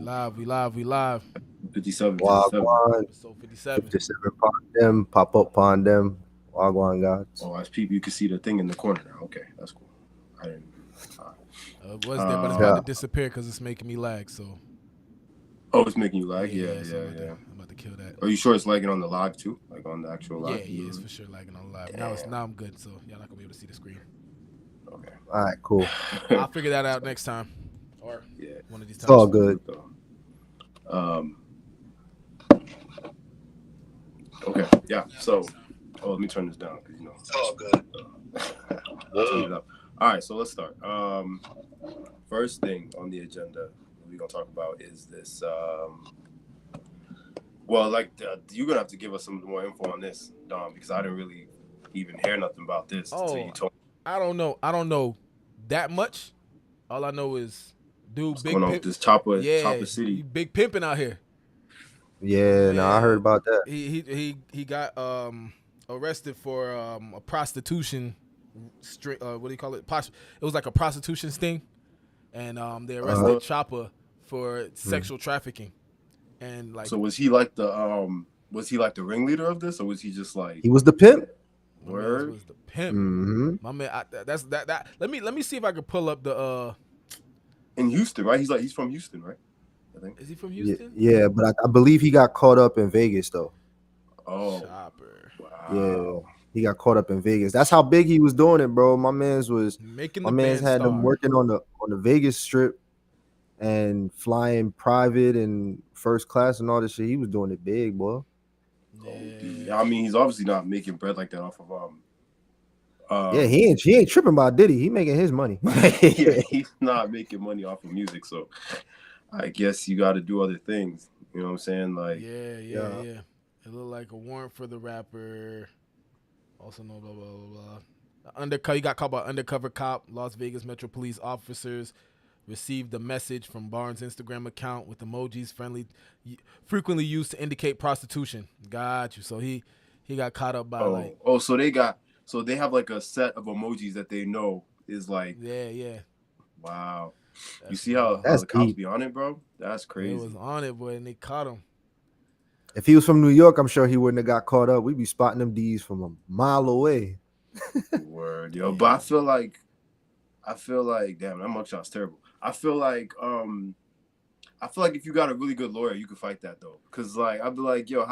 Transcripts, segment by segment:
We live. 57, 57. Wagwan, Episode 57. 57 pon them, pop up pon them. Wagwan gods. Oh, as people, you can see the thing in the corner now. Okay, that's cool. I didn't. It was there, but it's about Yeah. to disappear because it's making me lag. So Oh, it's making you lag. yeah, Yeah, so yeah, yeah. I'm about to kill that. Are you sure it's lagging on the live too? Like on the actual Yeah, live? yeah, it's for sure lagging on live. Now I'm good. So y'all not gonna be able to see the screen. Okay. All right, cool. I'll figure that out next time, or Yeah, one of these It's all times. good. Um. Okay. Yeah. So, let me turn this down because it's all good. Turn it up. All right. So let's start. First thing on the agenda we're gonna talk about is this. Well, you're gonna have to give us some more info on this, Dom, because I didn't really even hear nothing about this until you told me. I don't know. I don't know that much. All I know is, dude, What's big going on pimp. with this Chopper Yeah, City? he big pimping out here. Yeah, no, I heard about that. He got arrested for a prostitution what do you call it? It was like a prostitution sting, and they arrested Chopper for sexual trafficking, and like. So was he like the ringleader of this, or was he just like He was the pimp. word? Was the pimp. Mm-hmm. My man, that's that. Let me see if I can pull up the. In Houston, right? He's from Houston, right? I think. Is he from Yeah, Houston? yeah, but I believe he got caught up in Vegas though. Oh, Chopper wow. Yeah, he got caught up in Vegas. That's how big he was doing it, bro. My man's making my the man's band had them star. working on the Vegas strip and flying private and first class and all this shit. He was doing it big, boy. Yeah. I mean, he's obviously not making bread like that off of Yeah, he ain't tripping about Diddy. He making his money. yeah, he's not making money off of music, so I guess you got to do other things. You know what I'm saying? Like, Yeah. It looked like a warrant for the rapper. Also, no blah blah blah blah. He got caught by undercover cop. Las Vegas Metro Police officers received a message from Barnes' Instagram account with emojis frequently used to indicate prostitution. Got you. So he got caught up by so they have like a set of emojis that they know is like, yeah. wow. That's You see how That's the cops deep. be on it, bro? That's They crazy. was on it, boy, and they caught him. If he was from New York, I'm sure he wouldn't have got caught up. We'd be spotting them D's from a mile away. Word, yo. But I feel like, damn, that mugshot's terrible. I feel like if you got a really good lawyer, you could fight that though. Cause like I'd be like, yo,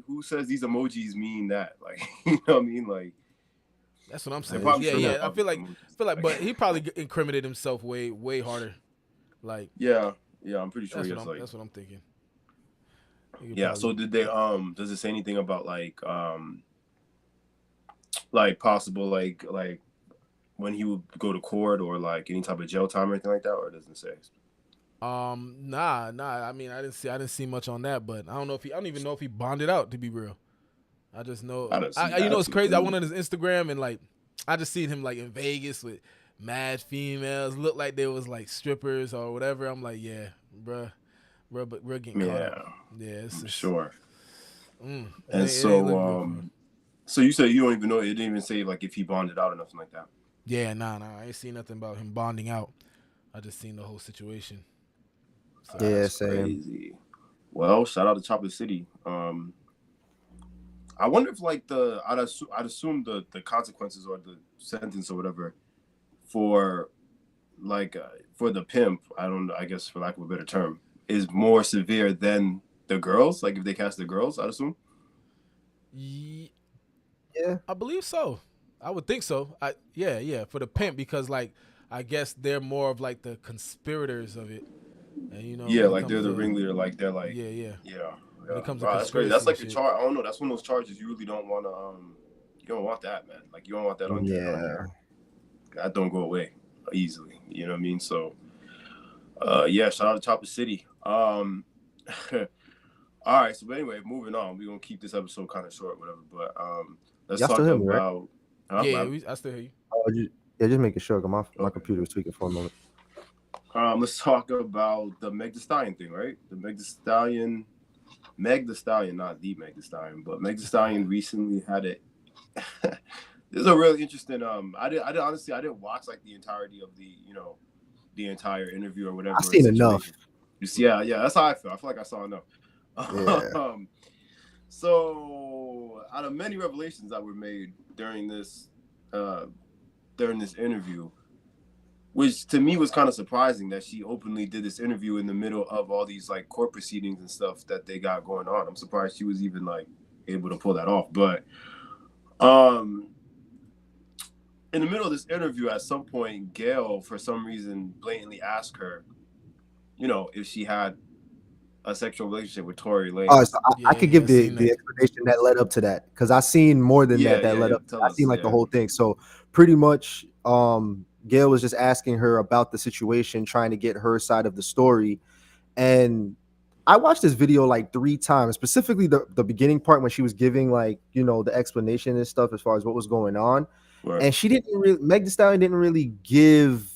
who says these emojis mean that? Like, you know what I mean? Like, that's what I'm saying. probably shouldn't Yeah. have I feel like, emojis. but he probably incriminated himself way harder. Like, yeah, I'm pretty sure that's what I'm thinking. Yeah. So did they does it say anything about like possible like when he would go to court or like any type of jail time or anything like that, or it doesn't say? Nah. I mean, I didn't see much on that, but I don't even know if he bonded out, to be real. I just know. It's crazy. I went on his Instagram and like, I just seen him like in Vegas with mad females. Looked like they was like strippers or whatever. I'm like, yeah, bruh, but we're getting caught up. Yeah, it's sure. And so you said you don't even know, it didn't even say like if he bonded out or nothing like that. Yeah, nah, I ain't seen nothing about him bonding out. I just seen the whole situation. So that's crazy. Well, shout out to Chopper City. I wonder if like I'd assume the consequences or the sentence or whatever for for the pimp, I guess for lack of a better term, is more severe than the girls. Like if they catch the girls, I'd assume. Yeah, I believe so. I would think so. Yeah, for the pimp, because like I guess they're more of like the conspirators of it, and like they're the ringleader. Like they're like yeah. When it comes to that's crazy. That's like the charge. I don't know. That's one of those charges you really don't want to. You don't want that, man. Like you don't want that on your. That don't go away easily. You know what I mean? So, shout out to Chopper City. All right. So anyway, moving on. We're gonna keep this episode kind of short, whatever. But let's talk about. Me, right? I still hear you. Just making sure. My computer was tweaking for a moment. Let's talk about the Meg Thee Stallion thing, right? The Meg Thee Stallion, not the Meg Thee Stallion, but Meg Thee Stallion recently had it. This is a really interesting. I didn't watch like the entirety of the entire interview or whatever. I've seen enough. Yeah, that's how I feel. I feel like I saw enough. Yeah. So out of many revelations that were made during this interview, which to me was kind of surprising that she openly did this interview in the middle of all these like court proceedings and stuff that they got going on. I'm surprised she was even like able to pull that off. But in the middle of this interview, at some point, Gail, for some reason, blatantly asked her, if she had a sexual relationship with Tory Lanez. So I could give the explanation that led up to that, because I seen more than that led up. I seen like the whole thing. So pretty much, Gail was just asking her about the situation, trying to get her side of the story. And I watched this video like 3 times, specifically the beginning part when she was giving like, the explanation and stuff as far as what was going on. Right. And she didn't really, Meg Thee Stallion didn't really give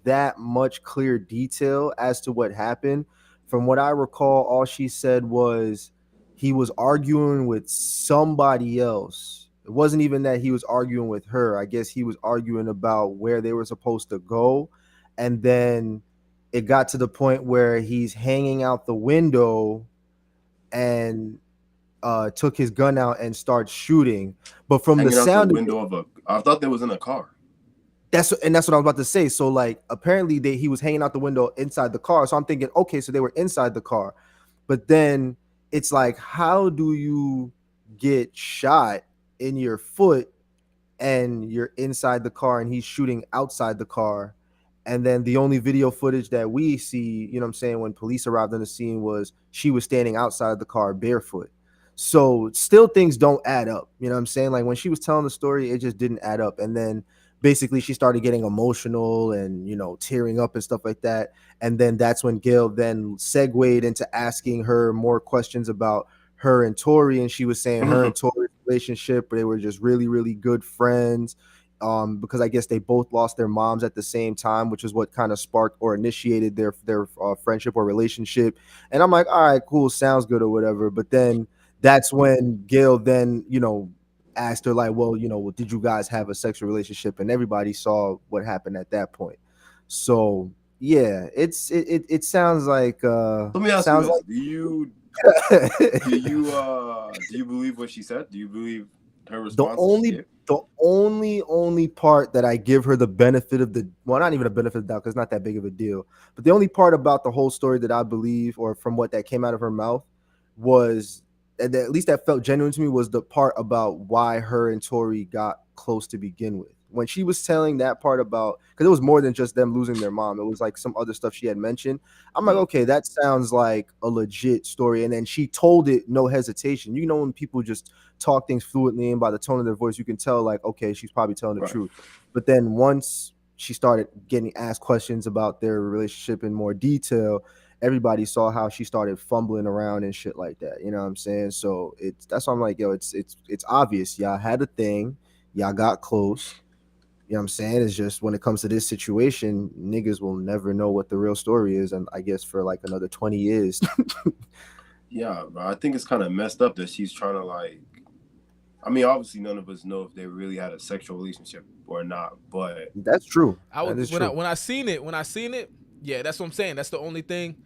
that much clear detail as to what happened. From what I recall, all she said was he was arguing with somebody else. It wasn't even that he was arguing with her. I guess he was arguing about where they were supposed to go. And then it got to the point where he's hanging out the window and took his gun out and started shooting. But from the sound the window I thought they was in a car. That's what I was about to say. So like apparently he was hanging out the window inside the car. So I'm thinking, okay, so they were inside the car. But then it's like, how do you get shot in your foot and you're inside the car and he's shooting outside the car? And then the only video footage that we see, when police arrived on the scene was she was standing outside the car barefoot. So still things don't add up. Like when she was telling the story, it just didn't add up. And then basically she started getting emotional and, tearing up and stuff like that. And then that's when Gail then segued into asking her more questions about her and Tory. And she was saying her and Tory's relationship, they were just really, really good friends. Because I guess they both lost their moms at the same time, which is what kind of sparked or initiated their friendship or relationship. And I'm like, all right, cool, sounds good or whatever. But then that's when Gail then, asked her like, well, did you guys have a sexual relationship? And everybody saw what happened at that point. So yeah, it sounds like. Let me ask you this: do you believe what she said? Do you believe her response? The only part that I give her the benefit of not even a benefit of the doubt, because it's not that big of a deal, but the only part about the whole story that I believe, or from what that came out of her mouth, was, and at least that felt genuine to me, was the part about why her and Tory got close to begin with. When she was telling that part about, because it was more than just them losing their mom, it was like some other stuff she had mentioned. I'm like, okay, that sounds like a legit story. And then she told it no hesitation. When people just talk things fluently and by the tone of their voice, you can tell like, okay, she's probably telling the truth. But then once she started getting asked questions about their relationship in more detail, everybody saw how she started fumbling around and shit like that. You know what I'm saying? So that's why I'm like, yo, it's obvious. Y'all had a thing. Y'all got close. You know what I'm saying? It's just when it comes to this situation, niggas will never know what the real story is. And I guess for like another 20 years. Yeah, bro. I think it's kind of messed up that she's trying to like, I mean, obviously none of us know if they really had a sexual relationship or not, but that's true. When I seen it, yeah, that's what I'm saying. That's the only thing.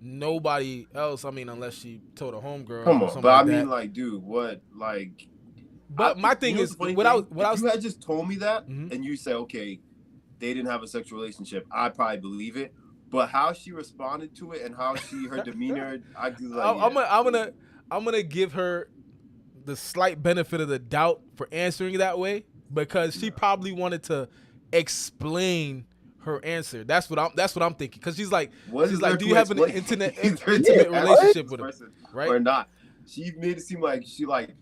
Nobody else, I mean, unless she told a homegirl. Come on, but I mean, like, dude, what, like. But my thing is, if you had just told me that, and you say, okay, they didn't have a sexual relationship, I'd probably believe it. But how she responded to it and how her demeanor, I just like. I'm gonna give her the slight benefit of the doubt for answering that way, because she probably wanted to explain her answer. That's what I'm thinking. Because she's like, do you have an intimate relationship with him, right? Or not? She made it seem like she like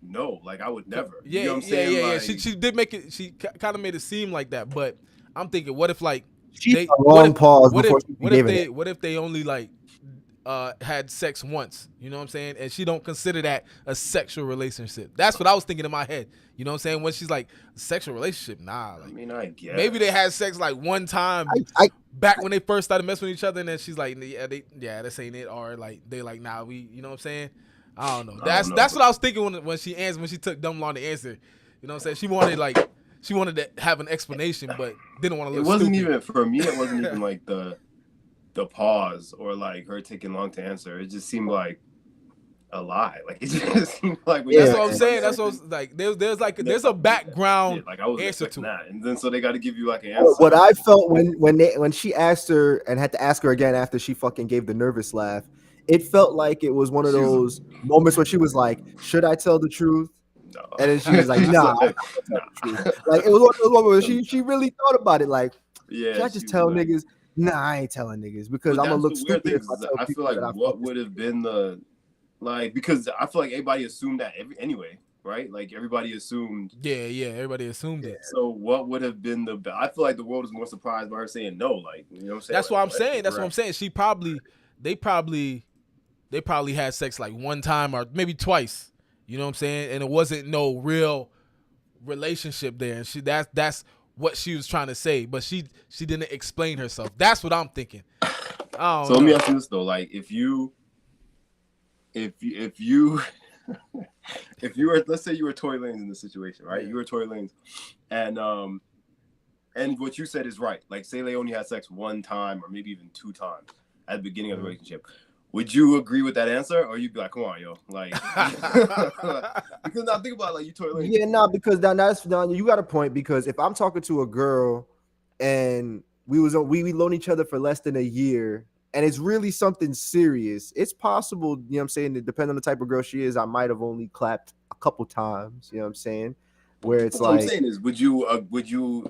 no, like I would never. Yeah, you know what I'm saying? Yeah. She did make it. She kind of made it seem like that. But I'm thinking, what if like what if they only like had sex once? You know what I'm saying? And she don't consider that a sexual relationship. That's what I was thinking in my head. You know what I'm saying? When she's like, sexual relationship, nah. Like, I mean, I guess maybe they had sex like one time back when they first started messing with each other, and then she's like, this ain't it, or like they like, nah, we, you know what I'm saying? I don't know. That's what I was thinking when she took dumb long to answer. You know what I'm saying? She wanted to have an explanation, but didn't want to look stupid. Even for me. It wasn't even like the the pause or like her taking long to answer. It just seemed like a lie. Like it just seemed like that's what I'm saying. That's what like there's a background like I was answer expecting to that, and then so they got to give you like an answer. What I felt when she asked her and had to ask her again after she fucking gave the nervous laugh, it felt like it was one of those moments where she was like, "Should I tell the truth?" No. And then she was like, "Nah, I'm not gonna tell the truth." Like it was one of those moments where she really thought about it. Like, should I just tell niggas? Nah, I ain't telling niggas because I'm gonna look stupid if I tell people that I what would have been the like, because I feel like everybody assumed that anyway, right? Like everybody assumed. Yeah, everybody assumed it. So what would have been the? I feel like the world is more surprised by her saying no. Like, you know what I'm saying? That's like, what I'm saying. That's what I'm saying. They probably had sex like one time or maybe twice. You know what I'm saying? And it wasn't no real relationship there. And that's what she was trying to say, but she didn't explain herself. That's what I'm thinking. So let me ask you this though: like, if you were, let's say you were Tory Lanez in this situation, right? Yeah. You were Tory Lanez, and what you said is right. Like, say they only had sex one time or maybe even 2 times at the beginning of the relationship. Would you agree with that answer, or you'd be like, "Come on, yo," like, because now think about it, like you Tory Lanez. Yeah, no, because that's you got a point. Because if I'm talking to a girl and we known each other for less than a year, and it's really something serious, it's possible, you know what I'm saying, that depending on the type of girl she is, I might have only clapped a couple times, you know what I'm saying? Where it's what I'm saying is, would you agree?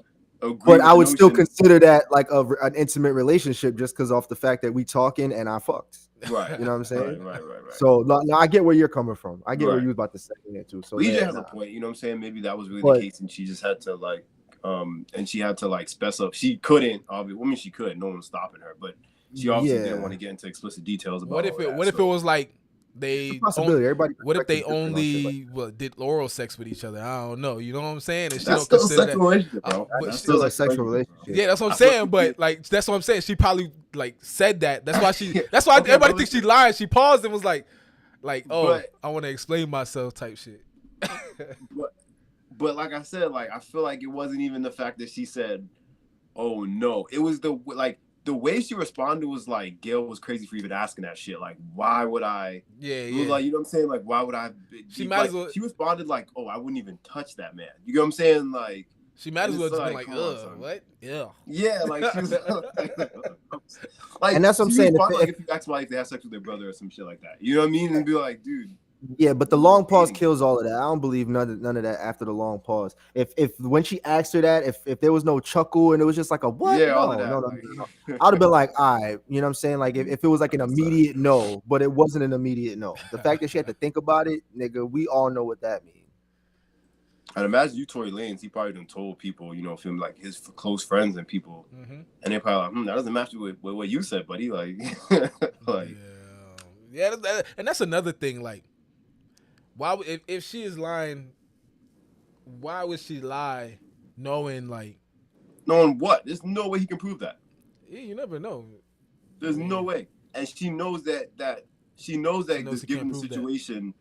But I would still consider that like an intimate relationship just because off the fact that we talking and I fucked. Right. You know what I'm saying? Right. So no, I get where you're coming from. I get where you was about to say it too. So EJ has a point, you know what I'm saying? Maybe that was really the case and she just had to like and she had to like specify. She couldn't, obviously. I mean, she could, no one was stopping her, but she obviously didn't want to get into explicit details about what if it was like they what if they only did oral sex with each other? I don't know. You know what I'm saying? And she that's don't still a sexual relationship, bro. That's still a sexual relationship. Yeah, that's what I'm saying. But like, that's what I'm saying. She probably like said that. That's why That's why everybody thinks she lied. She paused and was like, oh, I want to explain myself, type shit. but like I said, like I feel like it wasn't even the fact that she said, "Oh no," it was the way she responded was like, Gail was crazy for even asking that shit. Like, why would I? Yeah. Like, you know what I'm saying? Like, why would I? She might as well. She responded like, "Oh, I wouldn't even touch that man." You know what I'm saying? Like, she might as well just been like, "Ugh, what? Yeah." Yeah, like she was like, and that's what I'm saying. If you ask somebody if they have sex with their brother or some shit like that, you know what I mean? And be like, dude. Yeah, but the long pause kills all of that. I don't believe none of that after the long pause. If when she asked her that, if there was no chuckle and it was just like a what? Yeah, no. I would have been like, all right, you know what I'm saying? Like if it was like an immediate no, but it wasn't an immediate no. The fact that she had to think about it, nigga, we all know what that means. I'd imagine you, Tory Lanez, he probably done told people, you know, him like his close friends and people, and they probably like, that doesn't match with what you said, buddy. Like, yeah, and that's another thing, like. Why if she is lying? Why would she lie, knowing what? There's no way he can prove that. Yeah, you never know. There's no way, and she knows that just given the situation,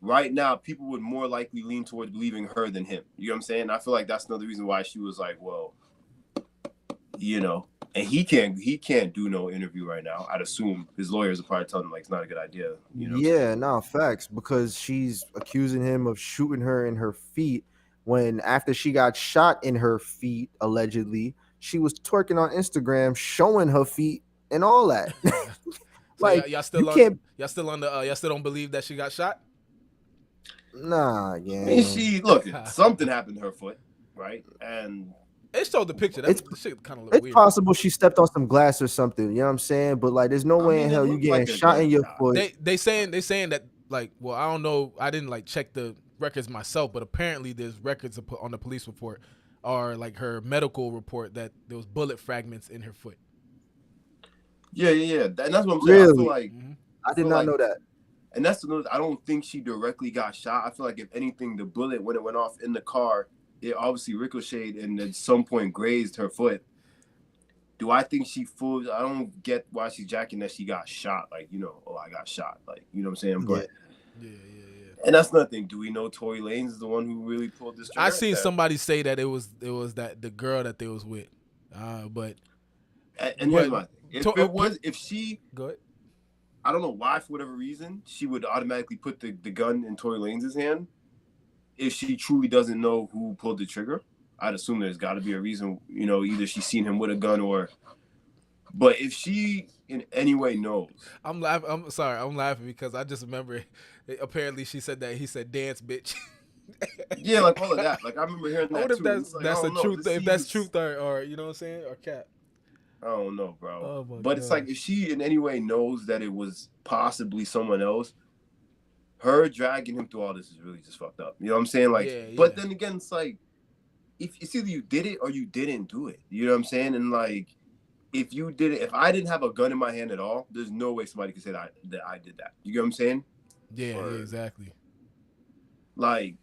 right now, people would more likely lean towards believing her than him. You know what I'm saying? I feel like that's another reason why she was like, well, you know. And he can't do no interview right now. I'd assume his lawyers are probably telling him like it's not a good idea. You know? Yeah, no, facts. Because she's accusing him of shooting her in her feet when after she got shot in her feet, allegedly, she was twerking on Instagram, showing her feet and all that. Like y'all still don't believe that she got shot? Nah, yeah. I mean, something happened to her foot, right? And it showed the picture. The shit kind of look weird. It's possible she stepped on some glass or something. You know what I'm saying? But like, there's no way in hell you getting shot in your foot. They saying that like, well, I don't know. I didn't like check the records myself, but apparently there's records on the police report or like her medical report that there was bullet fragments in her foot. Yeah. And that's what I'm saying. Really? I feel like I did not know that. And that's another. I don't think she directly got shot. I feel like if anything, the bullet when it went off in the car, it obviously ricocheted and at some point grazed her foot. Do I think I don't get why she's jacking that she got shot. Like, you know, I got shot. Like, you know what I'm saying? But yeah. And that's nothing. Do we know Tory Lanez is the one who really pulled this trigger? I seen somebody say that it was that the girl that they was with. But here's my thing. if she, go ahead. I don't know why, for whatever reason, she would automatically put the gun in Tory Lanez's hand. If she truly doesn't know who pulled the trigger, I'd assume there's got to be a reason. You know, either she's seen him with a gun or. But if she in any way knows, I'm laughing. I'm sorry. I'm laughing because I just remember. Apparently, she said that he said dance, bitch. Yeah, like all of that. Like I remember hearing that too. That's the truth. If that's truth or you know what I'm saying, or cat. I don't know, bro. Oh but it's like if she in any way knows that it was possibly someone else, her dragging him through all this is really just fucked up. You know what I'm saying? Like, but then again, it's like if it's either you did it or you didn't do it. You know what I'm saying? And like if you did it, if I didn't have a gun in my hand at all, there's no way somebody could say that I did that. You get what I'm saying? Yeah, exactly. Like.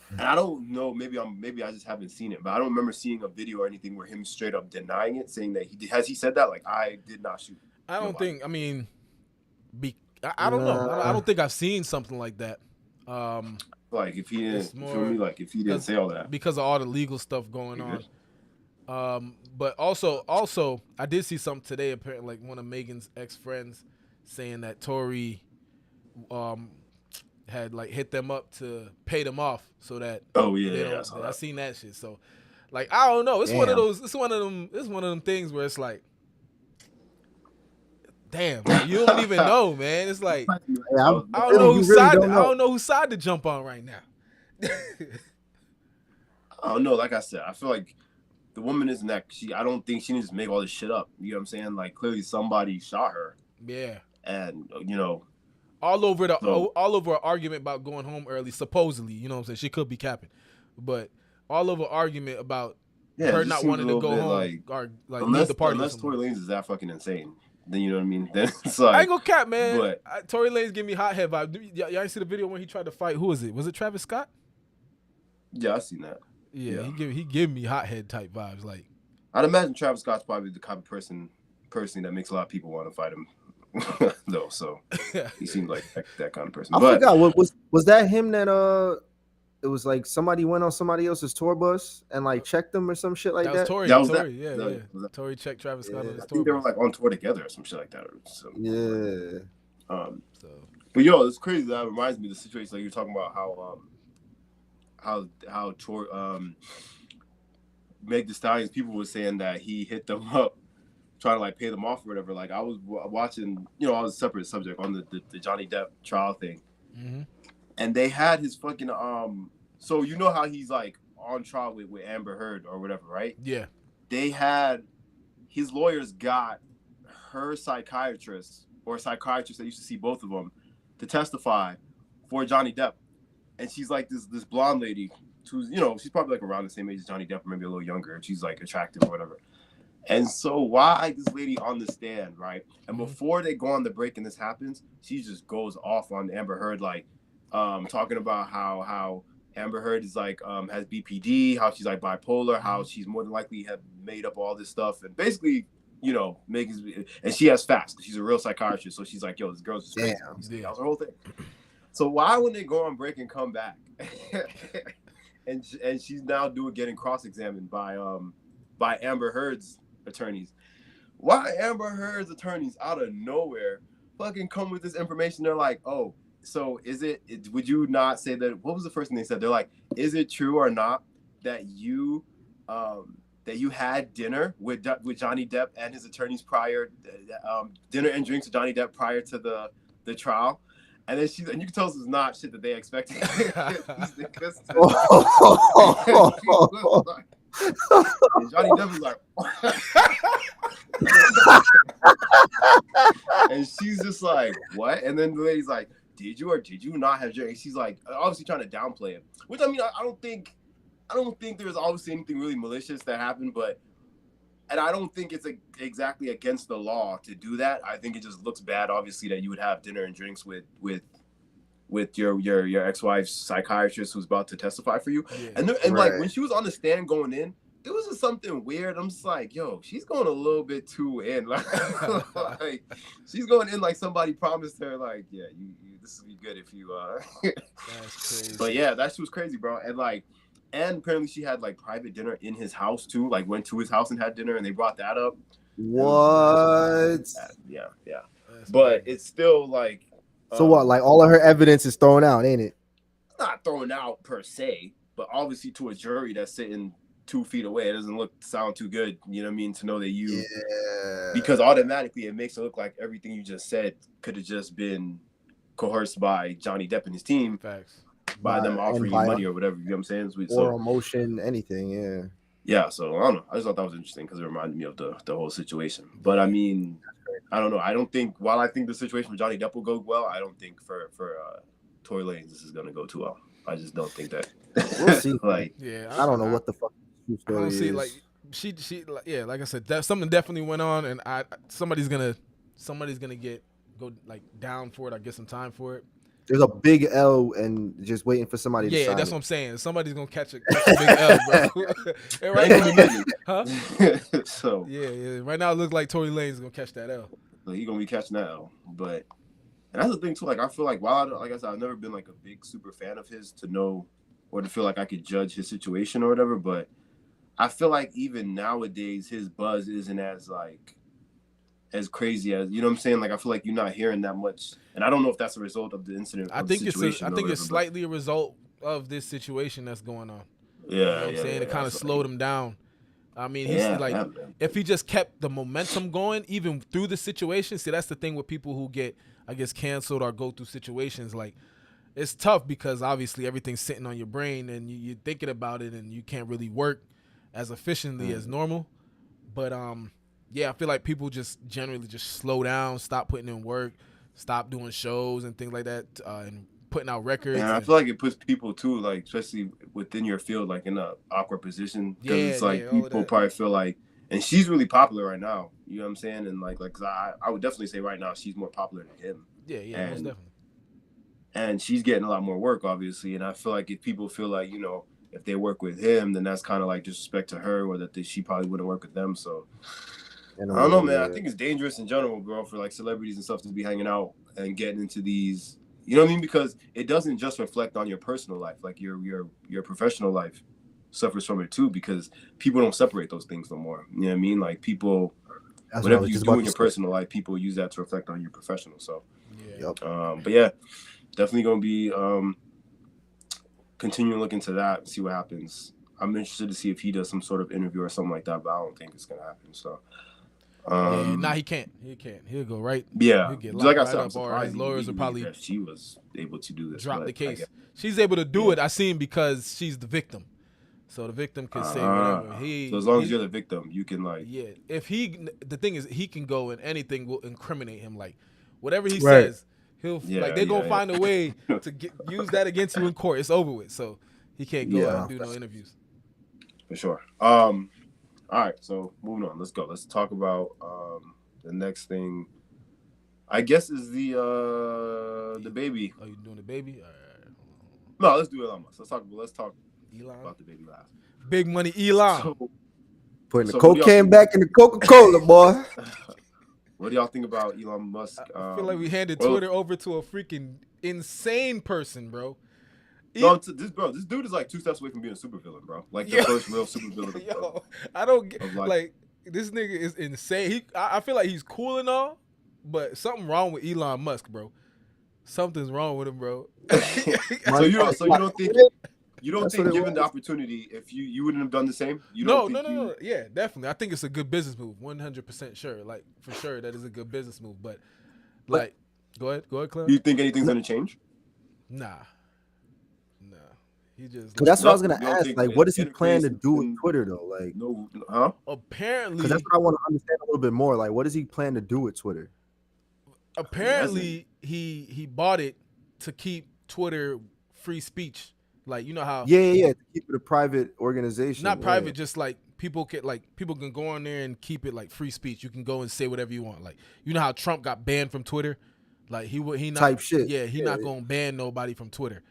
And I don't know. Maybe I just haven't seen it, but I don't remember seeing a video or anything where him straight up denying it, saying that he did. Has he said that? Like I did not shoot. I don't think. I mean, I don't know. I don't think I've seen something like that. Like if he didn't, feel me? Like if he didn't say all that because of all the legal stuff going on. But also, I did see something today. Apparently, like one of Megan's ex-friends saying that Tory, had like hit them up to pay them off so that I seen that shit. So like I don't know. It's one of those. It's one of them things where it's like, damn, man, you don't even know, man. It's like I don't know whose side. I don't know whose side to jump on right now. I don't know. Like I said, I feel like the woman isn't that. I don't think she needs to make all this shit up. You know what I'm saying? Like clearly somebody shot her. Yeah. And you know. All over an argument about going home early, supposedly, you know what I'm saying? She could be capping. But all over argument about her not wanting to go home or like leave the party. Unless Tory Lanez is that fucking insane. Then you know what I mean? Then it's like, I ain't gonna cap, man. But Tory Lanez give me hot head vibe. Y'all ain't see the video when he tried to fight, who was it? Was it Travis Scott? Yeah, I seen that. Yeah. He give me hot head type vibes. Like I'd imagine Travis Scott's probably the kind of person personally that makes a lot of people want to fight him. No, so he seemed like that kind of person. I forgot what was that him that it was like somebody went on somebody else's tour bus and like checked them or some shit like that. Was Tory. That was Tory, yeah. Tory checked Travis Scott on his tour. I think they were like on tour together or some shit like that. Or something. Yeah. But yo, it's crazy. That reminds me of the situation like you're talking about how tour Meg Thee Stallion's people were saying that he hit them up. Trying to like pay them off or whatever. Like I was watching, you know, I was a separate subject on the Johnny Depp trial thing, and they had his fucking So you know how he's like on trial with Amber Heard or whatever, right? Yeah. They had his lawyers got her psychiatrist or a psychiatrist that used to see both of them to testify for Johnny Depp, and she's like this blonde lady who's, you know, she's probably like around the same age as Johnny Depp or maybe a little younger, and she's like attractive or whatever. And so why this lady on the stand, right? And before they go on the break and this happens, she just goes off on Amber Heard, like talking about how Amber Heard is like has BPD, how she's like bipolar, how she's more than likely have made up all this stuff, and basically, you know, and she has facts because she's a real psychiatrist. So she's like, yo, this girl's just crazy. That was her whole thing. So why when they go on break and come back, and she's now getting cross-examined by Amber Heard's attorneys. Why Amber Heard's attorneys out of nowhere fucking come with this information? They're like, oh, so would you not say that? What was the first thing they said? They're like, is it true or not that you had dinner with Johnny Depp and his attorneys prior, dinner and drinks with Johnny Depp prior to the trial? And then and you can tell this is not shit that they expected. And Johnny Depp was like, and she's just like, what? And then the lady's like, did you or did you not have drinks? She's like, obviously trying to downplay it. Which I mean, I don't think there's obviously anything really malicious that happened, and I don't think it's exactly against the law to do that. I think it just looks bad, obviously, that you would have dinner and drinks with your ex-wife's psychiatrist who's about to testify for you. Yeah, and like when she was on the stand going in, there was just something weird. I'm just like, yo, she's going a little bit too in. Like she's going in like somebody promised her, like, yeah, you this will be good if you That's crazy. But yeah, that shit was crazy, bro. And apparently she had like private dinner in his house too, like went to his house and had dinner, and they brought that up. What? Yeah. That's But crazy. it's still like. So what? Like all of her evidence is thrown out, ain't it? Not thrown out per se, but obviously to a jury that's sitting 2 feet away, it doesn't sound too good. You know what I mean? To know that you, because automatically it makes it look like everything you just said could have just been coerced by Johnny Depp and his team. Facts. By them offering you money or whatever. You know what I'm saying? Or emotion, anything. Yeah. Yeah. So I don't know. I just thought that was interesting because it reminded me of the whole situation. But I mean, I don't know. I don't think, while I think the situation with Johnny Depp will go well, I don't think for Tory Lanez this is gonna go too well. I just don't think that. We'll see. I don't know what the fuck the story is. Like she like I said, something definitely went on, and somebody's gonna go like down for it. I get some time for it. There's a big L and just waiting for somebody to sign. Yeah, that's what I'm saying. Somebody's gonna catch a big L, bro. Right now, huh? So yeah. Right now it looks like Tory Lanez is gonna catch that L. So he's gonna be catching that L. But and that's the thing too. Like I feel like like I said, I've never been like a big super fan of his to know or to feel like I could judge his situation or whatever. But I feel like even nowadays his buzz isn't as crazy as, you know what I'm saying? Like I feel like you're not hearing that much, and I don't know if that's a result of the incident. I think it's slightly a result of this situation that's going on. Yeah, you know what I'm saying? It kind of slowed him down. I mean, if he just kept the momentum going even through the situation. See, that's the thing with people who get, I guess, canceled or go through situations. Like, it's tough because obviously everything's sitting on your brain and you're thinking about it and you can't really work as efficiently as normal. But yeah, I feel like people just generally just slow down, stop putting in work, stop doing shows and things like that, and putting out records. And I feel like it puts people too, like especially within your field, like in an awkward position because it's like people probably feel like, and she's really popular right now. You know what I'm saying? And like cause I would definitely say right now she's more popular than him. Yeah, most definitely. And she's getting a lot more work, obviously. And I feel like if people feel like, you know, if they work with him, then that's kind of like disrespect to her, or that she probably wouldn't work with them. So I don't know, man. I think it's dangerous in general, bro, for like celebrities and stuff to be hanging out and getting into these, you know what I mean? Because it doesn't just reflect on your personal life, like your professional life suffers from it too, because people don't separate those things no more. You know what I mean? Like people, whatever you do in your personal life, people use that to reflect on your professional. So, but yeah, definitely gonna be continuing to look into that and see what happens. I'm interested to see if he does some sort of interview or something like that, but I don't think it's gonna happen. So. He can't. He'll go right. Yeah, he'll get like I said, I'm surprised his lawyers will probably that she was able to do this. Drop the case. She's able to do it. I seen because she's the victim, so the victim can say whatever. So as long as you're the victim, you can like. Yeah, the thing is, he can go and anything will incriminate him. Like whatever he says, he'll they're gonna find a way to use that against you in court. It's over with. So he can't go out and do no interviews. For sure. All right, so moving on. Let's go. Let's talk about the next thing. I guess is the baby. Oh, you doing the baby? All right. No, let's do Elon Musk. Let's talk Elon about the baby last. Big money Elon. So, putting the cocaine back in the Coca-Cola, boy. What do y'all think about Elon Musk? I feel like we handed Twitter over to a freaking insane person, bro. No, this dude is like 2 steps away from being a supervillain, bro. Like the first real supervillain. Yo, I don't get like this nigga is insane. I feel like he's cool and all, but something wrong with Elon Musk, bro. Something's wrong with him, bro. So you don't think given the opportunity, if you wouldn't have done the same? No. Yeah, definitely. I think it's a good business move. 100% sure. Like for sure, that is a good business move. But like, go ahead, Clem. Do you think anything's gonna change? Nah. He just. That's what I was gonna ask. Like, what does he plan to do with Twitter though? Like, apparently, because that's what I want to understand a little bit more. Like, what does he plan to do with Twitter? Apparently, he bought it to keep Twitter free speech. Like, you know how? Yeah. To keep it a private organization. Not private, just like people can go on there and keep it like free speech. You can go and say whatever you want. Like, you know how Trump got banned from Twitter? Like he not type shit. Yeah, not gonna ban nobody from Twitter.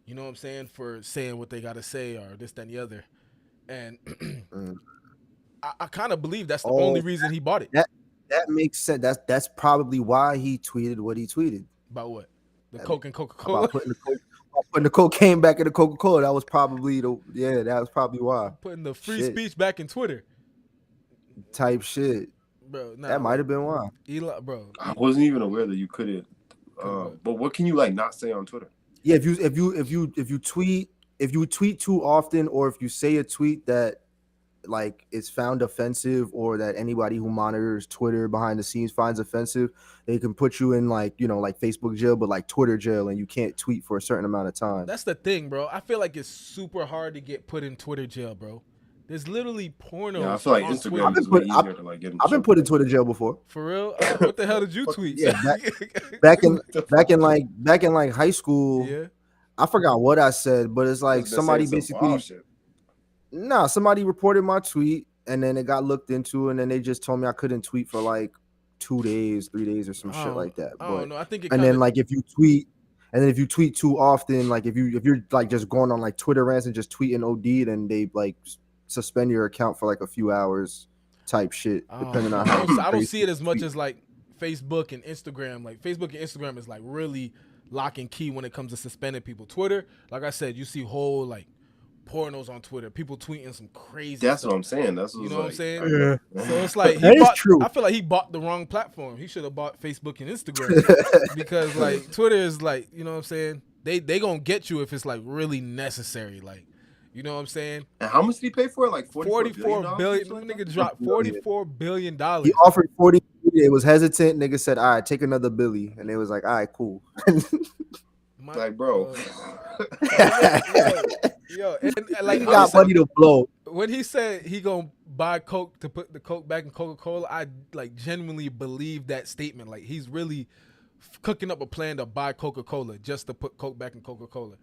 You know what I'm saying? For saying what they got to say or this, that, and the other. And I kind of believe that's the only reason he bought it. That makes sense. That's probably why he tweeted what he tweeted. About what? The Coke and Coca-Cola? About putting the cocaine back in the Coca-Cola. That was probably that was probably why. Putting the free speech back in Twitter. Type shit. bro. Nah, that might have been why. Elon, bro. I wasn't even aware that you couldn't. But what can you like not say on Twitter? Yeah, if you tweet too often, or if you say a tweet that like is found offensive, or that anybody who monitors Twitter behind the scenes finds offensive, they can put you in like, you know, like Facebook jail, but like Twitter jail, and you can't tweet for a certain amount of time. That's the thing, bro. I feel like it's super hard to get put in Twitter jail, bro. There's literally pornos. Yeah, I feel like on Instagram Twitter. is way easier to like get in. I've been put in Twitter jail before. For real? What the hell did you tweet? Yeah, back in like high school. Yeah. I forgot what I said, but it's like somebody basically. Nah, somebody reported my tweet, and then it got looked into, and then they just told me I couldn't tweet for like 2 days, 3 days, or some shit like that. I don't know. I think it and then like if you tweet too often, like if you're like just going on like Twitter rants and just tweeting OD, then they like suspend your account for like a few hours, type shit, depending on how. I don't see it as much as like Facebook and Instagram. Like Facebook and Instagram is like really lock and key when it comes to suspending people. Twitter, like I said, you see whole like pornos on Twitter, people tweeting some crazy That's stuff. What I'm saying. That's what, you know what I'm saying? Yeah. So it's like true. I feel like he bought the wrong platform. He should have bought Facebook and Instagram because like Twitter is like, you know what I'm saying? They gonna get you if it's like really necessary. Like, you know what I'm saying? And how much did he pay for it? Like $44 billion. Nigga dropped $44 billion. He offered 40. It was hesitant. Nigga said, "All right, take another Billy," and it was like, "All right, cool." Like, bro. Yo, and like he got money to blow. When he said he gonna buy Coke to put the Coke back in Coca-Cola, I like genuinely believe that statement. Like he's really cooking up a plan to buy Coca-Cola just to put Coke back in Coca-Cola.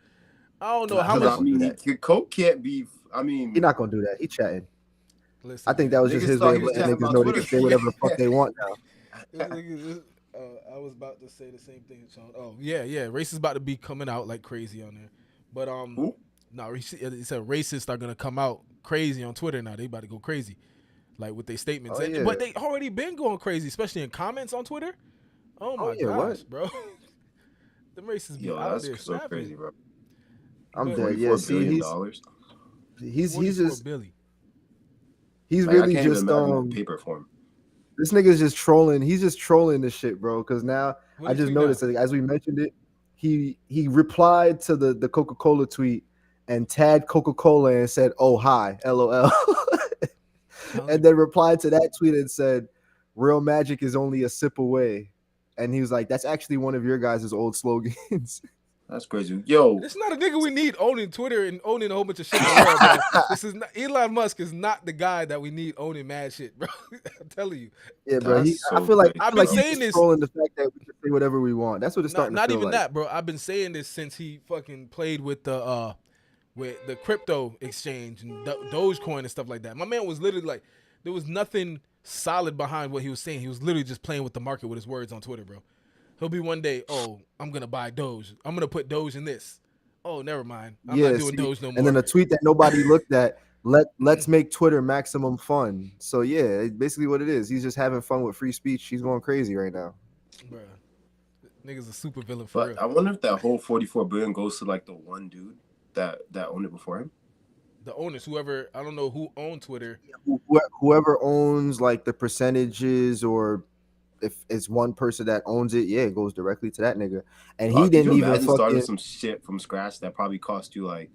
I don't know how much. I mean, Coke can't be. I mean, he's not gonna do that. He chatting. Listen, I think that was just his way of letting niggas know they can say whatever the fuck they want now. I was about to say the same thing, Sean. Oh yeah, race is about to be coming out like crazy on there. But Who? no, he said racists are gonna come out crazy on Twitter now. They about to go crazy, like with their statements. Yeah. But they already been going crazy, especially in comments on Twitter. Oh my gosh, bro. The racists be out there so crazy, bro. I'm dead. Yeah, see, he's just Billy. He's like, really just paper form. This nigga's just trolling. He's just trolling this shit, bro. Because now I just noticed that, as we mentioned it, he replied to the Coca-Cola tweet and tagged Coca-Cola and said, "Oh hi, LOL," and then replied to that tweet and said, "Real magic is only a sip away," and he was like, "That's actually one of your guys' old slogans." That's crazy. Yo, it's not a nigga we need owning Twitter and owning a whole bunch of shit in the world, bro. This is not, Elon Musk is not the guy that we need owning mad shit, bro. I'm telling you. Yeah, bro. I feel like I've been saying this. Trolling the fact that we can say whatever we want. That's what it's starting to feel like. Not even that, bro. I've been saying this since he fucking played with the crypto exchange and Dogecoin and stuff like that. My man was literally like, there was nothing solid behind what he was saying. He was literally just playing with the market with his words on Twitter, bro. He'll be one day, oh, I'm going to buy Doge. I'm going to put Doge in this. Oh, never mind. I'm not doing Doge no more. And then a tweet that nobody looked at, let's make Twitter maximum fun. So, yeah, basically what it is. He's just having fun with free speech. He's going crazy right now. Bruh. Nigga's a super villain for real. I wonder if that whole $44 billion goes to, like, the one dude that owned it before him. The owners, whoever, I don't know who owned Twitter. Whoever owns, like, the percentages, or if it's one person that owns it, yeah, it goes directly to that nigga. And he didn't even started some shit from scratch that probably cost you like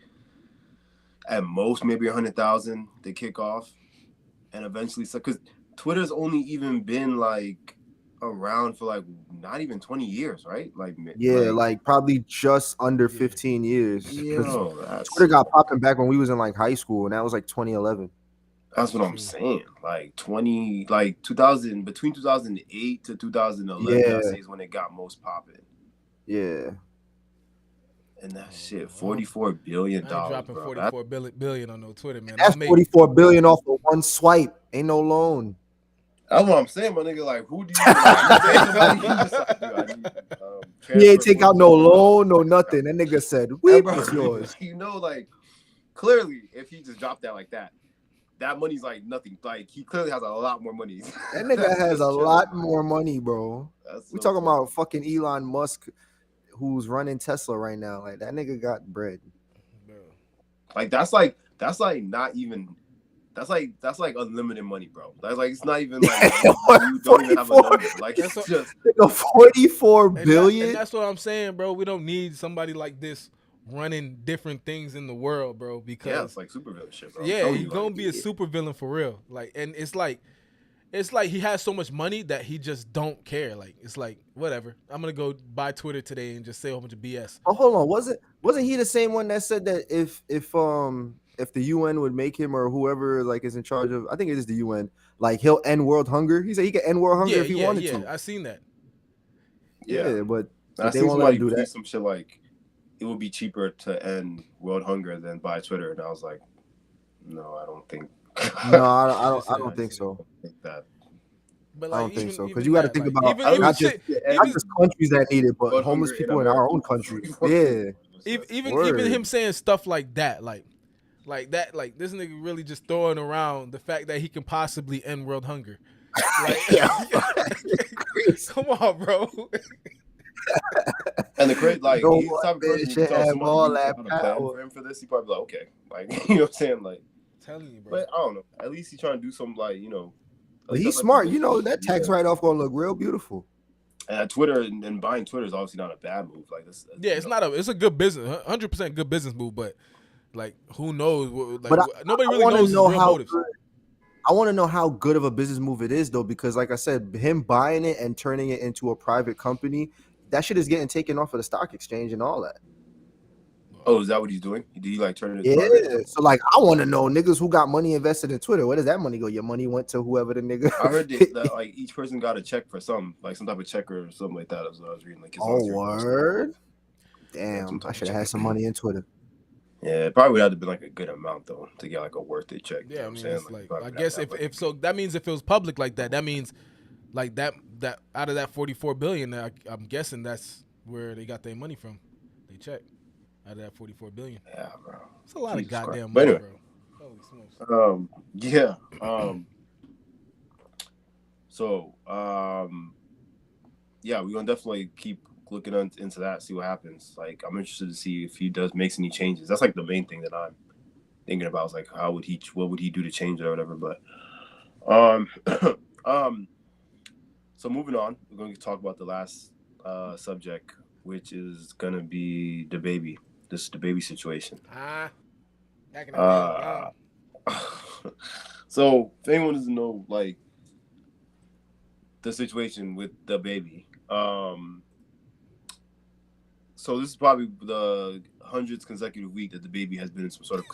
at most maybe 100,000 to kick off, and eventually, so because Twitter's only even been like around for like not even 20 years, right? Like like probably just under 15 years. Yeah, Twitter got popping back when we was in like high school, and that was like 2011. That's what I'm saying. Like 2000, between 2008 to 2011, I'd say is when it got most popping. Yeah. And that shit, $44 billion. Dropping $44 billion on no Twitter, man. That's $44 billion off of one swipe. Ain't no loan. That's what I'm saying, my nigga. Like, who do you? He ain't take out no loan, no nothing. That nigga said, "Weep is yours." You know, like clearly, if he just dropped that like that. That money's like nothing. Like he clearly has a lot more money. That nigga has a lot more money, bro. We talking about fucking Elon Musk, who's running Tesla right now. Like that nigga got bread. Like that's like not even That's like unlimited money, bro. That's like it's not even like you don't even have a number. Like it's just 44 billion. And that's what I'm saying, bro. We don't need somebody like this running different things in the world, bro. Because it's like supervillain shit, bro. Yeah, he's gonna be a supervillain for real. Like, and it's like he has so much money that he just don't care. Like, it's like whatever. I'm gonna go buy Twitter today and just say a whole bunch of BS. Oh, hold on. Wasn't he the same one that said that if the UN would make him or whoever like is in charge of, I think it is the UN, like he'll end world hunger. He said he could end world hunger if he wanted to. I seen that. Yeah, but they won't let him do that. Some shit like it would be cheaper to end world hunger than buy Twitter, and I was like, no, I don't think. No, I don't think so. That. But like, I don't think so, because you got to think about not just countries that need it, but homeless people in our own country. Yeah. Even him saying stuff like that, like this nigga really just throwing around the fact that he can possibly end world hunger. Like, come on, bro. And the crazy, like, he's the type of person who tells someone to plan for him for this. He probably be like, okay, like, you know what I'm saying, like. Telling you, bro. But I don't know. At least he's trying to do something like, you know. But he's smart. You know, that tax write-off gonna look real beautiful. And Twitter and buying Twitter is obviously not a bad move. Like this. Yeah, it's a good business, 100% good business move. But like, who knows? Like, but nobody really knows his real motives. I want to know how good of a business move it is, though, because like I said, him buying it and turning it into a private company, that shit is getting taken off of the stock exchange and all that. Oh, is that what he's doing? Did he like turn it? Yeah. So like, I want to know niggas who got money invested in Twitter. Where does that money go? Your money went to whoever the nigga. I heard that like each person got a check for some type of checker or something like that. As I was reading, like, word. Damn, I should have had some money in Twitter. Yeah, it probably would have to be like a good amount though to get like a worth it check. Yeah, I mean, it's like I guess if so, that means if it was public like that, that means like that out of that 44 billion, I'm guessing that's where they got their money from. They check. Out of that 44 billion. Yeah, bro. It's a lot of goddamn money, bro. Holy smokes. Yeah. Yeah, we're gonna definitely keep looking into that, see what happens. Like, I'm interested to see if he makes any changes. That's like the main thing that I'm thinking about. Is like, what would he do to change it or whatever. But, so moving on, we're going to talk about the last subject, which is gonna be Dababy. This Dababy situation. So if anyone doesn't know, like, the situation with Dababy, so this is probably the 100th consecutive week that Dababy has been in some sort of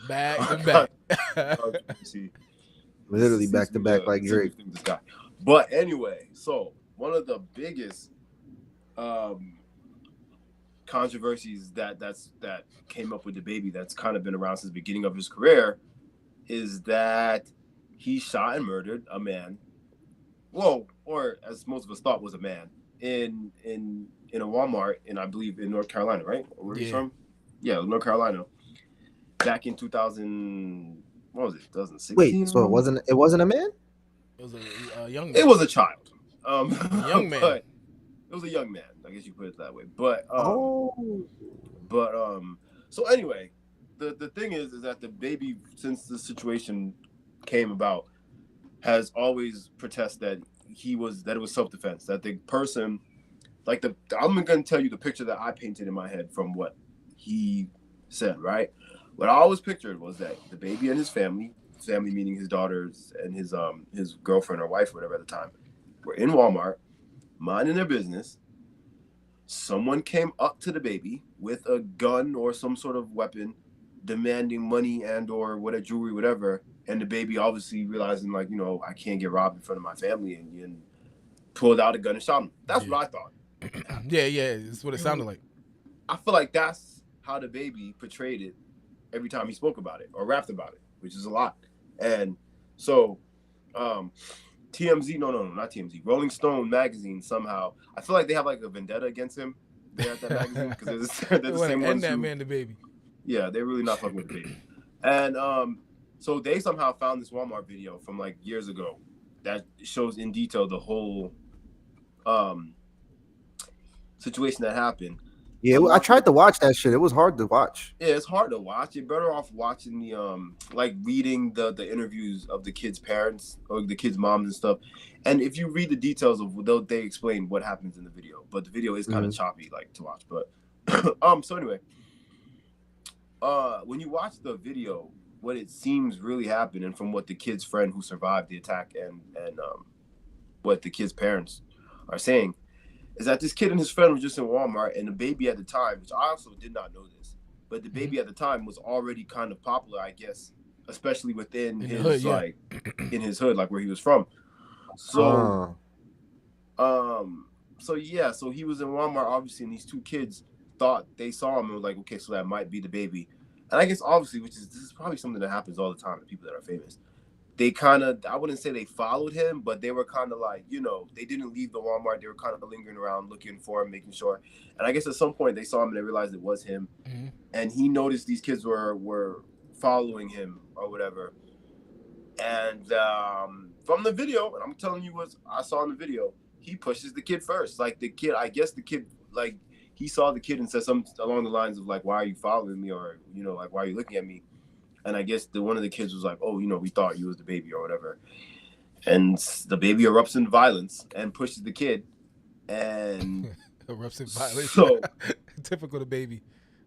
back to back. Literally back to back like Drake. This guy. But anyway, so one of the biggest controversies that came up with Dababy that's kind of been around since the beginning of his career is that he shot and murdered a man, or as most of us thought was a man, in a Walmart in, I believe, in North Carolina, right? Where he's from? Yeah, North Carolina. Back in 2000, what was it? 2016. Wait, so it wasn't a man? It was a young man. It was a child. A young man. But it was a young man. I guess you put it that way. But so anyway, the thing is that Dababy, since the situation came about, has always protested that it was self-defense. That the person, like I'm gonna tell you the picture that I painted in my head from what he said, right? What I always pictured was that Dababy and his family meaning his daughters and his girlfriend or wife or whatever at the time, were in Walmart, minding their business. Someone came up to Dababy with a gun or some sort of weapon, demanding money and or whatever, jewelry, whatever. And Dababy obviously realizing, like, I can't get robbed in front of my family, and pulled out a gun and shot him. That's what I thought. Yeah, that's what it sounded like. I feel like that's how Dababy portrayed it every time he spoke about it or rapped about it, which is a lot. And so, TMZ, no, not TMZ, Rolling Stone magazine somehow, I feel like they have like a vendetta against him there at that magazine because they're the same ones. That man, Dababy. Yeah, they're really not fucking with Dababy. And so they somehow found this Walmart video from like years ago that shows in detail the whole situation that happened. Yeah, I tried to watch that shit. It was hard to watch. Yeah, it's hard to watch. You're better off watching the like reading the interviews of the kids' parents or the kids' moms and stuff. And if you read the details of they explain what happens in the video, but the video is kind of choppy like to watch. But so anyway, when you watch the video, what it seems really happened, and from what the kid's friend who survived the attack and what the kid's parents are saying, is that this kid and his friend was just in Walmart, and the baby at the time, which I also did not know this, but the baby at the time was already kind of popular, I guess, especially within his hood, like in his hood, like where he was from. So, so he was in Walmart, obviously, and these two kids thought they saw him and were like, okay, so that might be the baby. And I guess obviously, this is probably something that happens all the time to people that are famous. They kind of, I wouldn't say they followed him, but they were kind of like, they didn't leave the Walmart. They were kind of lingering around looking for him, making sure. And I guess at some point they saw him and they realized it was him. Mm-hmm. And he noticed these kids were following him or whatever. And from the video, and I'm telling you what I saw in the video, he pushes the kid first. Like the kid, I guess the kid, like he saw the kid and said something along the lines of like, why are you following me? Or, like, why are you looking at me? And I guess one of the kids was like, oh, we thought you was the baby or whatever. And the baby erupts in violence and pushes the kid. And erupts in violence. So typical the baby.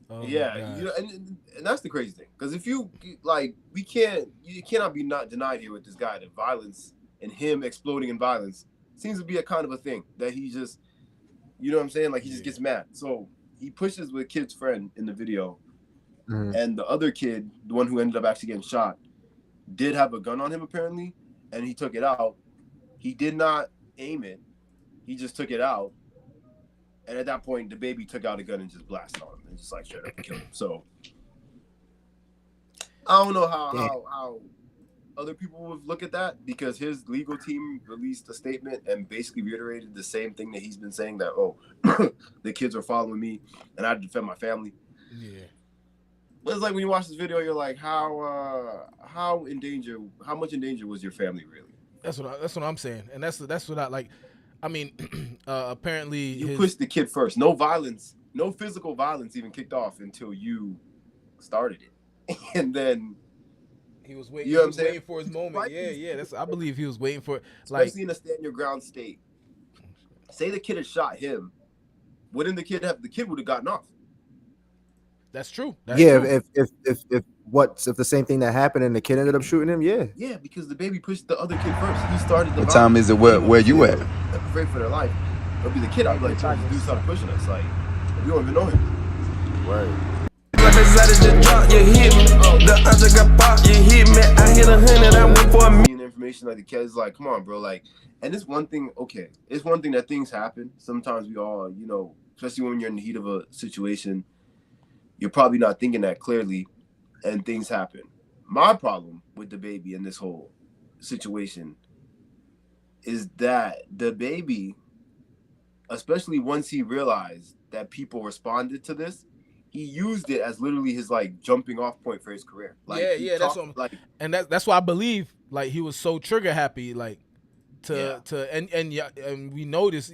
Oh yeah, and that's the crazy thing. Because if you like, you cannot be not denied here with this guy that violence and him exploding in violence seems to be a kind of a thing that he just, you know what I'm saying? Like he just gets mad. So he pushes with kid's friend in the video. Mm-hmm. And the other kid, the one who ended up actually getting shot, did have a gun on him apparently, and he took it out. He did not aim it. He just took it out. And at that point, the baby took out a gun and just blasted on him and just like straight up killed him. So I don't know how other people would look at that, because his legal team released a statement and basically reiterated the same thing that he's been saying, that the kids are following me and I have to defend my family. Yeah. But it's like when you watch this video, you're like, how much in danger was your family really? That's what I'm saying, and that's what I like. I mean, apparently you pushed the kid first. No violence, no physical violence even kicked off until you started it, and then he was waiting. Waiting for his moment. Yeah. I believe he was waiting for it. Especially in a stand your ground state. Say the kid had shot him, wouldn't the kid would have gotten off? That's true. True. If the same thing that happened and the kid ended up shooting him? Yeah, because the baby pushed the other kid first. He started the What time is it? Where you at? Afraid for their life. It'll be the kid. I'd be like, this dude started pushing us. Like, we don't even know him. Right. Information like the kid's like, come on, bro. Like, and it's one thing. Okay, it's one thing that things happen. Sometimes we all, especially when you're in the heat of a situation, you're probably not thinking that clearly, and things happen. My problem with the baby in this whole situation is that the baby, especially once he realized that people responded to this, he used it as literally his like jumping off point for his career. Like, that's what I'm like, and that's why I believe like he was so trigger happy, like and we noticed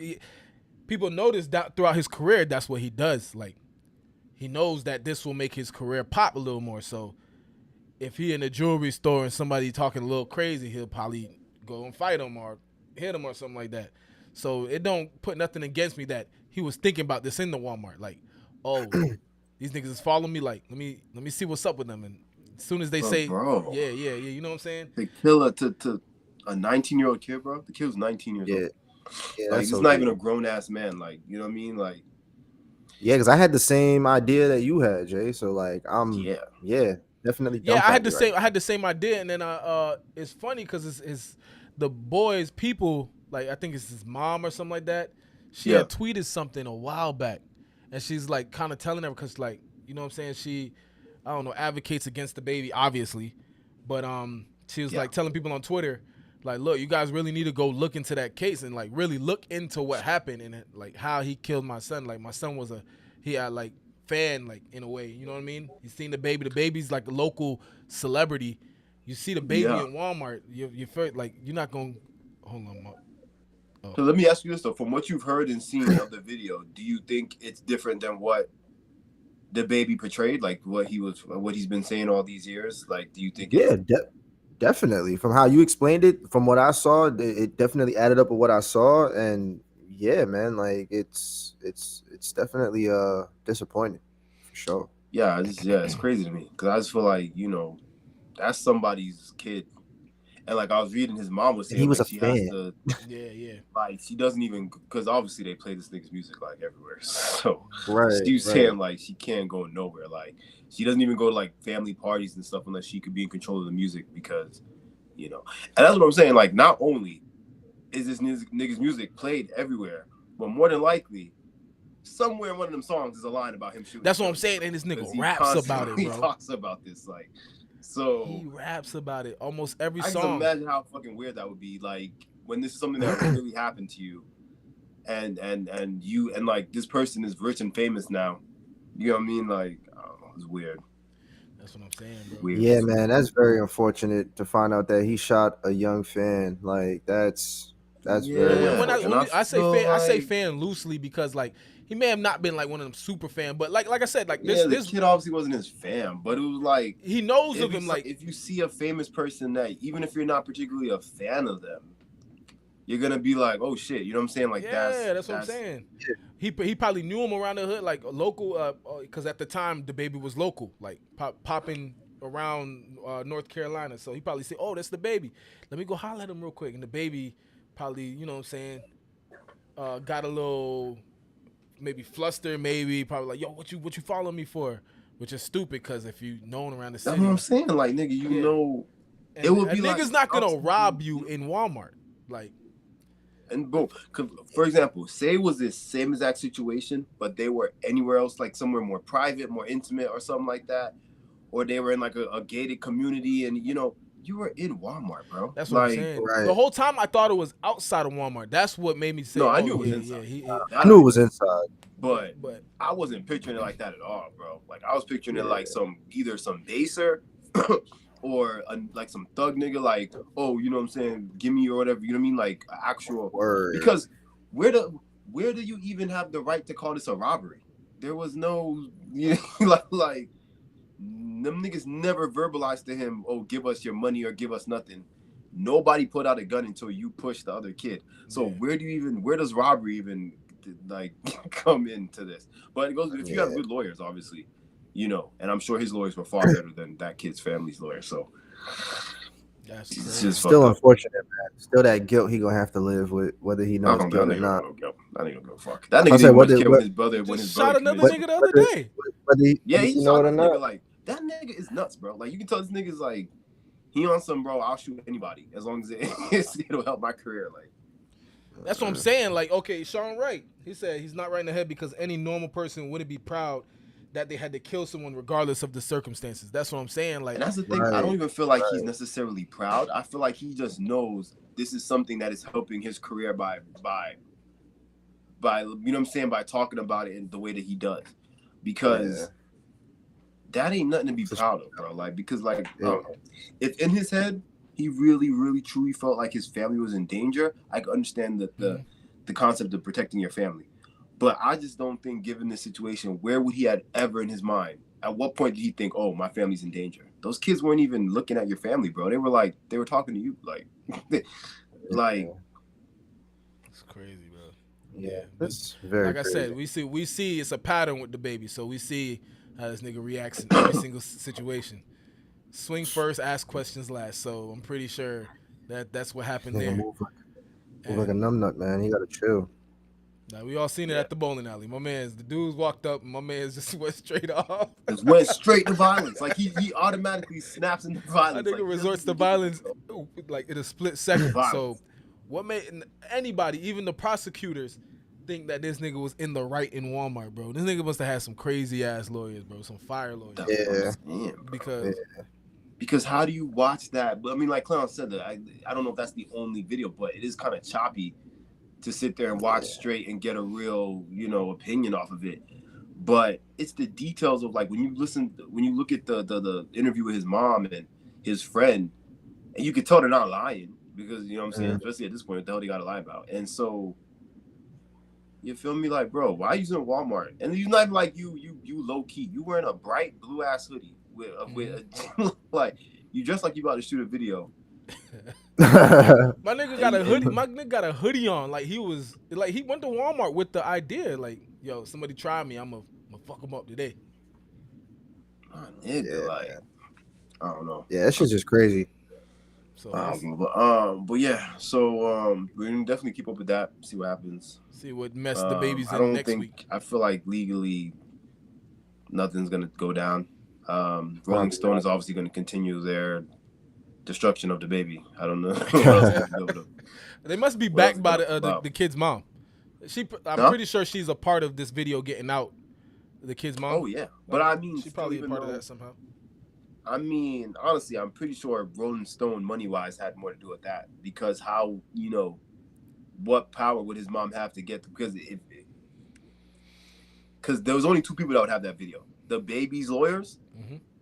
people noticed that throughout his career, that's what he does. Like, he knows that this will make his career pop a little more. So if he in a jewelry store and somebody talking a little crazy, he'll probably go and fight him or hit him or something like that. So it don't put nothing against me that he was thinking about this in the Walmart. Like, oh, these niggas is following me. Like, let me see what's up with them. And as soon as they say, yeah, you know what I'm saying? They kill a 19-year-old kid, bro. The kid was 19 years old. Yeah, like, he's not even a grown ass man. Like, you know what I mean? Like, yeah, because I had the same idea that you had, Jay. So like, definitely. Yeah, I had the same idea, and then it's funny because it's the boy's people. Like, I think it's his mom or something like that. She had tweeted something a while back, and she's like kind of telling her, because like, you know what I'm saying, she, I don't know, advocates against the baby, obviously, but she was like telling people on Twitter, like, look, you guys really need to go look into that case and like really look into what happened and like how he killed my son. Like, my son was he had like fan, like, in a way, you know what I mean? He's seen the baby. The baby's like a local celebrity. You see the baby in Walmart, you first, like, you're not gonna hold on, Mark. Oh. So let me ask you this though: from what you've heard and seen of the video, do you think it's different than what Dababy portrayed, like what he's been saying all these years? Like, do you think? Yeah, definitely. From how you explained it, from what I saw, it definitely added up with what I saw, and yeah, man, like it's definitely disappointing for sure. Yeah, it's crazy to me because I just feel like that's somebody's kid, and like I was reading, his mom was saying He was like a she fan. has to, like she doesn't even because obviously they play this nigga's music like everywhere, so she was saying like she can't go nowhere, like she doesn't even go to like family parties and stuff unless she could be in control of the music because and that's what I'm saying. Like not only is this nigga's music played everywhere, but more than likely, somewhere in one of them songs is a line about him shooting. That's what I'm saying, and this nigga raps about it, bro. He talks about this, like, so he raps about it almost every song. I can imagine how fucking weird that would be, like when this is something that really happened to you, and like this person is rich and famous now. You know what I mean? Like, I don't know, it's weird. That's what I'm saying, bro. Weird. Yeah, man, that's very unfortunate to find out that he shot a young fan. Like that's very. When I say fan, like, I say fan loosely because like he may have not been like one of them super fan, but like I said, like this kid obviously wasn't his fan, but it was like he knows of him. Like if you see a famous person that even if you're not particularly a fan of them, you're gonna be like, oh shit, you know what I'm saying? Like that's what I'm saying. He probably knew him around the hood, like local, because at the time Dababy was local, like popping around North Carolina. So he probably said, "Oh, that's Dababy. Let me go holler at him real quick." And Dababy probably, you know what I'm saying, got a little maybe flustered, maybe probably like, "Yo, what you follow me for?" Which is stupid because if you known around the city, that's what I'm saying. Like nigga, and, it would be like niggas not gonna rob you in Walmart, like. And boom, for example, say it was this same exact situation, but they were anywhere else, like somewhere more private, more intimate, or something like that, or they were in like a gated community, and you were in Walmart, bro. That's what I'm saying. Right. The whole time I thought it was outside of Walmart. That's what made me say, no, I knew it was inside. I knew it was inside, but I wasn't picturing it like that at all, bro. Like I was picturing it like either some baser. Or like some thug nigga, like, oh, you know what I'm saying, give me or whatever, you know what I mean, like actual word. Because where do you even have the right to call this a robbery? There was no, like them niggas never verbalized to him, oh, give us your money or give us nothing. Nobody put out a gun until you push the other kid. So where does robbery even like come into this? But it goes if you have good lawyers, obviously. And I'm sure his lawyers were far better than that kid's family's lawyer. So that's it's just still unfortunate, man. Still that guilt he gonna have to live with, whether he knows guilt or not. That nigga don't give a fuck. That nigga didn't much care when his brother shot another nigga the other day. He shot this nigga. Like that nigga is nuts, bro. Like you can tell this nigga's like he on some, bro. I'll shoot anybody as long as it'll help my career. Like that's what I'm saying. Like okay, Sean Wright. He said he's not right in the head because any normal person wouldn't be proud that they had to kill someone regardless of the circumstances. That's what I'm saying. Like, and that's the thing. I don't even feel like he's necessarily proud. I feel like he just knows this is something that is helping his career by you know what I'm saying, by talking about it in the way that he does. Because that ain't nothing to be proud of, bro. Like, because like if in his head he really, really truly felt like his family was in danger, I could understand the concept of protecting your family. But I just don't think, given this situation, where would he have ever in his mind? At what point did he think, "Oh, my family's in danger"? Those kids weren't even looking at your family, bro. They were talking to you, like, like. It's crazy, bro. Yeah, that's very. Like I said, we see it's a pattern with Dababy, so we see how this nigga reacts in every single situation. Swing first, ask questions last. So I'm pretty sure that's what happened there. Move like a numbnut, man. He gotta chill. Now we all seen it at the bowling alley. The dudes walked up and my man just went straight off. Just went straight to violence. Like he automatically snaps into violence. I think it resorts to violence like in a split second. So what made anybody, even the prosecutors, think that this nigga was in the right in Walmart, bro? This nigga must have had some crazy ass lawyers, bro. Some fire lawyers. Yeah. Because how do you watch that? But I mean, like Clown said, that I don't know if that's the only video, but it is kind of choppy to sit there and watch straight and get a real, opinion off of it. But it's the details of like when you look at the interview with his mom and his friend, and you could tell they're not lying. because you know what I'm saying. Especially at this point, what the hell they got to lie about? And so, you feel me? Like, bro, why are you using Walmart? And you not even like you low key. You wearing a bright blue ass hoodie with like you dressed like you about to shoot a video. My nigga got a hoodie. My nigga got a hoodie on. Like he went to Walmart with the idea. Like, yo, somebody try me. I'm gonna fuck him up today. My nigga, like, I don't know. Yeah, that shit's just crazy. So, but yeah. So we're gonna definitely keep up with that. See what happens. See what mess the baby's in next week. I feel like legally, nothing's gonna go down. Rolling Stone is obviously gonna continue their destruction of the baby. I don't know. They must be backed by the kid's mom. I'm pretty sure she's a part of this video getting out. The kid's mom. Oh yeah, but I mean, she's probably a part of that somehow. I mean, honestly, I'm pretty sure Rolling Stone money wise had more to do with that, because how, you know, what power would his mom have to get, because there was only two people that would have that video: the baby's lawyers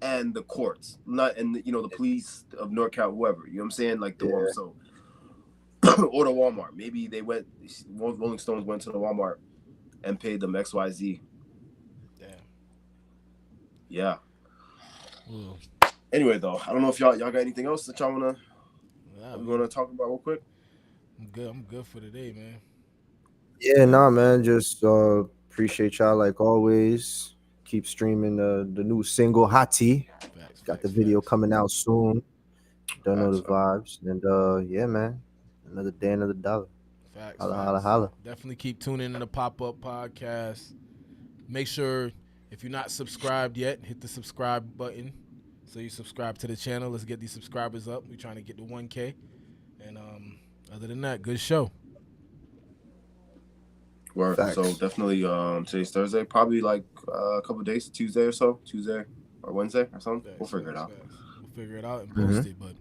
and the courts, the police of NorCal, whoever, you know what I'm saying, like the one. So or the Walmart. Maybe Rolling Stones went to the Walmart and paid them XYZ. Damn. Yeah. Ooh. Anyway, though, I don't know if y'all got anything else that y'all wanna talk about real quick. I'm good for today, man. Yeah, nah, man. Just appreciate y'all like always. Keep streaming the new single Hati. Got the video coming out soon. Don't know the vibes. And yeah, man. Another day, another dollar. Facts. Holla. Definitely keep tuning in the Pop-Up Podcast. Make sure, if you're not subscribed yet, hit the subscribe button so you subscribe to the channel. Let's get these subscribers up. We're trying to get to 1K. And other than that, good show. Word. So definitely today's Thursday. Probably like a couple of days, Tuesday or Wednesday or something. We'll figure it out. We'll figure it out and post it. But